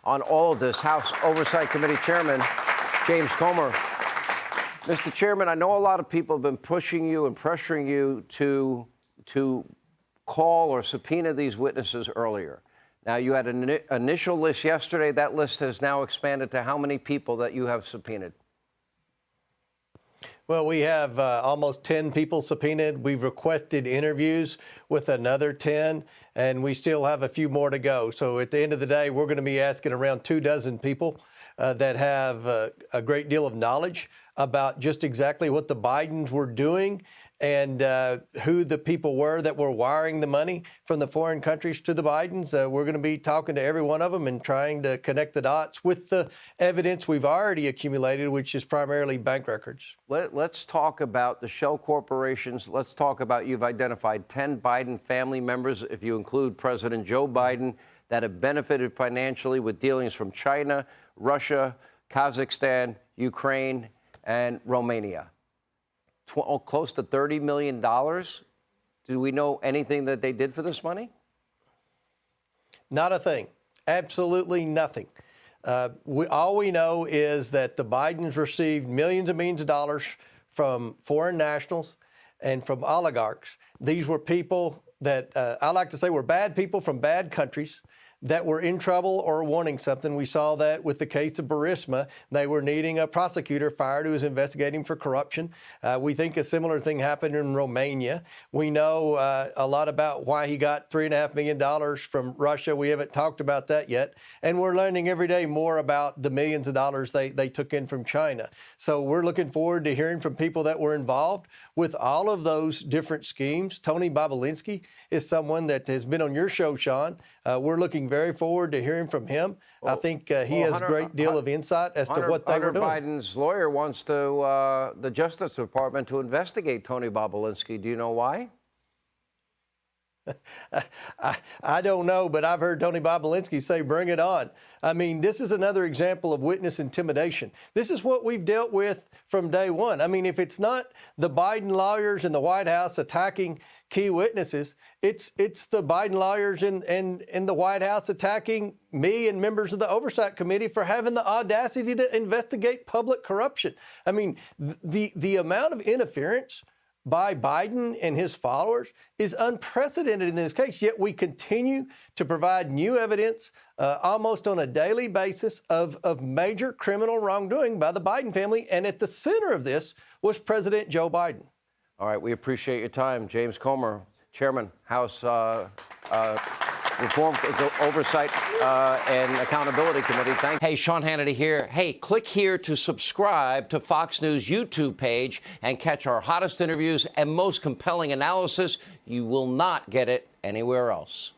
on all of this. House Oversight Committee Chairman James Comer. Mr. Chairman, I know a lot of people have been pushing you and pressuring you to call or subpoena these witnesses earlier. Now, you had an initial list yesterday. That list has now expanded to how many people that you have subpoenaed? Well, we have almost 10 people subpoenaed. We've requested interviews with another 10, and we still have a few more to go. So at the end of the day, we're going to be asking around 24 people that have a great deal of knowledge about just exactly what the Bidens were doing and who the people were that were wiring the money from the foreign countries to the Bidens. We're going to be talking to every one of them and trying to connect the dots with the evidence we've already accumulated, which is primarily bank records. Let's talk about the shell corporations. Let's talk about, you've identified 10 Biden family members, if you include President Joe Biden, that have benefited financially with dealings from China, Russia, Kazakhstan, Ukraine, and Romania. Close to $30 million. Do we know anything that they did for this money? Not a thing. Absolutely nothing. All we know is that the Bidens received millions and millions of dollars from foreign nationals and from oligarchs. These were people that I like to say were bad people from bad countries that were in trouble or wanting something. We saw that with the case of Burisma. They were needing a prosecutor fired who was investigating for corruption. We think a similar thing happened in Romania. We know a lot about why he got $3.5 million from Russia. We haven't talked about that yet. And we're learning every day more about the millions of dollars they took in from China. So we're looking forward to hearing from people that were involved with all of those different schemes. Tony Bobulinski is someone that has been on your show, Sean. We're looking very forward to hearing from him. I think he has a great deal of insight as to what they were doing. Hunter Biden's lawyer wants the Justice Department to investigate Tony Bobulinski. Do you know why? I don't know, but I've heard Tony Bobulinski say, bring it on. I mean, this is another example of witness intimidation. This is what we've dealt with from day one. I mean, if it's not the Biden lawyers in the White House attacking key witnesses, it's the Biden lawyers in the White House attacking me and members of the Oversight Committee for having the audacity to investigate public corruption. I mean, the amount of interference by Biden and his followers is unprecedented in this case, yet we continue to provide new evidence almost on a daily basis of major criminal wrongdoing by the Biden family. And at the center of this was President Joe Biden. All right, we appreciate your time. James Comer, Chairman, House Reform, Oversight and Accountability Committee. Thank you. Hey, Sean Hannity here. Hey, click here to subscribe to Fox News YouTube page and catch our hottest interviews and most compelling analysis. You will not get it anywhere else.